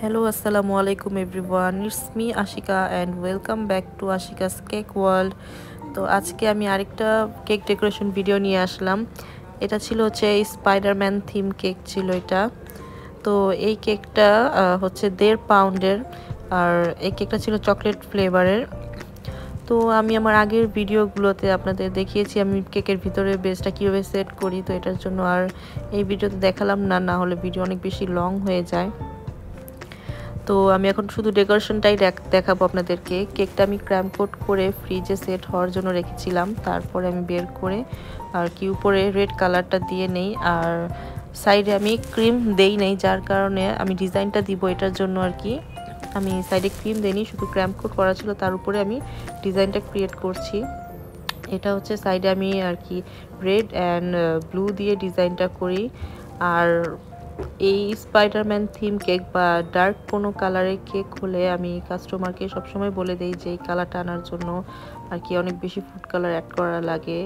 Hello, assalamu alaikum everyone. It's me Ashika and welcome back to Ashika's Cake World. তো আজকে আমি আরেকটা cake decoration video নিয়ে আসলাম। এটা ছিল হচ্ছে স্পাইডারম্যান থিম কেক ছিল এটা। তো এই কেকটা হচ্ছে 1.5 পাউন্ডের, আর এই কেকটা ছিল চকলেট ফ্লেভারের। তো আমি আমার আগের ভিডিওগুলোতে আপনাদের দেখিয়েছি আমি কেকের ভিতরে বেসটা কীভাবে সেট করি, তো এটার জন্য আর এই ভিডিওতে দেখালাম না, না হলে ভিডিও অনেক বেশি লং হয়ে যায়। তো আমি এখন শুধু ডেকোরেশনটাই দেখাবো আপনাদেরকে। কেকটা আমি ক্র্যাম কোট করে ফ্রিজে সেট হওয়ার জন্য রেখেছিলাম, তারপরে আমি বের করে আর কি উপরে রেড কালারটা দিয়ে নেই, আর সাইডে আমি ক্রিম দেই নেই, যার কারণে আমি ডিজাইনটা দিব এটার জন্য আর কি আমি সাইডে ক্রিম দেইনি, শুধু ক্র্যাম কোট করা ছিল, তার উপরে আমি ডিজাইনটা ক্রিয়েট করছি। এটা হচ্ছে সাইডে আমি আর কি রেড অ্যান্ড ব্লু দিয়ে ডিজাইনটা করি। আর এই স্পাইডারম্যান থিম কেক বা ডার্ক কোনো কালারের কেক হলে আমি কাস্টমারকে সবসময় বলে দেই যে এই কালারটা আনার জন্য আর কি অনেক বেশি ফুড কালার অ্যাড করা লাগে।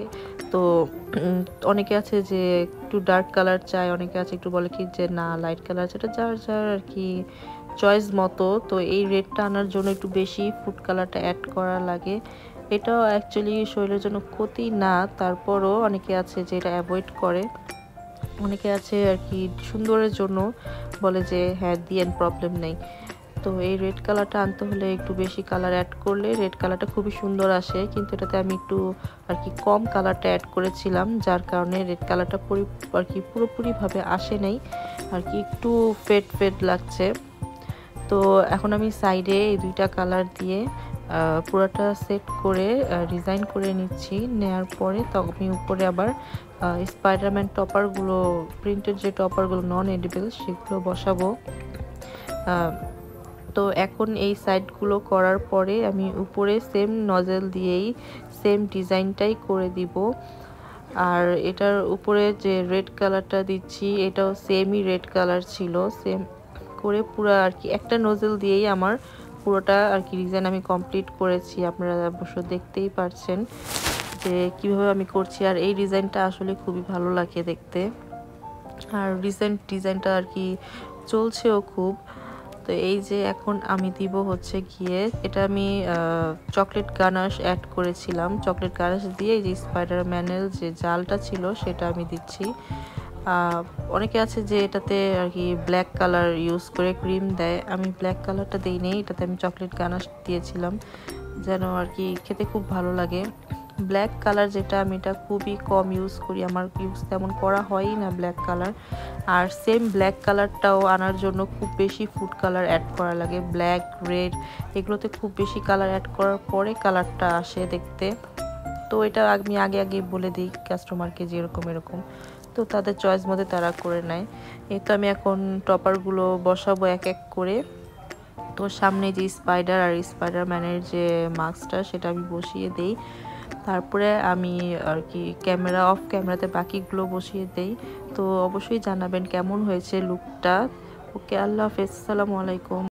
তো অনেকে আছে যে একটু ডার্ক কালার চায়, অনেকে আছে একটু বলে কি যে না লাইট কালার, সেটা যার যার আর কি চয়েস মতো। তো এই রেডটা আনার জন্য একটু বেশি ফুড কালারটা অ্যাড করা লাগে। এটাও অ্যাকচুয়ালি শরীরের জন্য ক্ষতি না, তারপরও অনেকে আছে যে এটা অ্যাভয়েড করে। অনেকে আছে আর কি সুন্দরের জন্য বলে যে হ্যাঁ দিয়েন, প্রবলেম নেই। তো এই রেড কালারটা আনতে হলে একটু বেশি কালার অ্যাড করলে রেড কালারটা খুবই সুন্দর আসে, কিন্তু এটাতে আমি একটু আর কি কম কালারটা অ্যাড করেছিলাম, যার কারণে রেড কালারটা আর কি পুরোপুরিভাবে আসে নাই, আর কি একটু ফেড ফেড লাগছে। তো এখন আমি সাইডে এই দুইটা কালার দিয়ে পুরোটা সেট করে ডিজাইন করে নিচ্ছি। নেয়ার পরে তো আমি উপরে আবার স্পাইডারম্যান টপারগুলো, প্রিন্টেড যে টপারগুলো নন এডিবল, সেগুলো বসাবো। তো এখন এই সাইডগুলো করার পরে আমি উপরে সেম নজেল দিয়েই সেম ডিজাইনটাই করে দিব। আর এটার উপরে যে রেড কালারটা দিচ্ছি এটাও সেমই রেড কালার ছিল, সেম করে পুরো আর কি একটা নজেল দিয়েই আমার পুরোটা আর কি ডিজাইন আমি কমপ্লিট করেছি। আপনারা অবশ্য দেখতেই পারছেন যে কিভাবে আমি করছি, আর এই ডিজাইনটা আসলে খুবই ভালো লাগে দেখতে, আর রিসেন্ট ডিজাইনটা আর কি চলছেও খুব। তো এই যে এখন আমি দিব হচ্ছে গিয়ে এটা আমি চকলেট গানাশ অ্যাড করেছিলাম, চকলেট গানাশ দিয়ে এই যে স্পাইডারম্যানের যে জালটা ছিল সেটা আমি দিচ্ছি। অনেকে আছে যে এটাতে আর কি ব্ল্যাক কালার ইউজ করে ক্রিম দেয়, আমি ব্ল্যাক কালারটা দিইনি, এটাতে আমি চকলেট গানাশ দিয়েছিলাম যেন আর কি খেতে খুব ভালো লাগে। ব্ল্যাক কালার যেটা আমি এটা খুবই কম ইউজ করি, আমার ইউজ তেমন করা হয়ই না ব্ল্যাক কালার। আর সেম ব্ল্যাক কালারটাও আনার জন্য খুব বেশি ফুড কালার অ্যাড করা লাগে, ব্ল্যাক রেড এগুলোতে খুব বেশি কালার অ্যাড করার পরে কালারটা আসে দেখতে। তো এটা আমি আগে আগে বলে দিই কাস্টমারকে যে এরকম এরকম, তো তাদের চয়েস মধ্যে তারা করে নেয়। এই তো আমি এখন টপারগুলো বসাবো এক এক করে। তো সামনে যে স্পাইডার আর স্পাইডারম্যানের যে মাস্কটা সেটা আমি বসিয়ে দেই, তারপরে আমি আর কি ক্যামেরা অফ ক্যামেরাতে বাকিগুলো বসিয়ে দেই। তো অবশ্যই জানাবেন কেমন হয়েছে লুকটা। ওকে, আল্লাহ হাফেজ, আসসালামু আলাইকুম।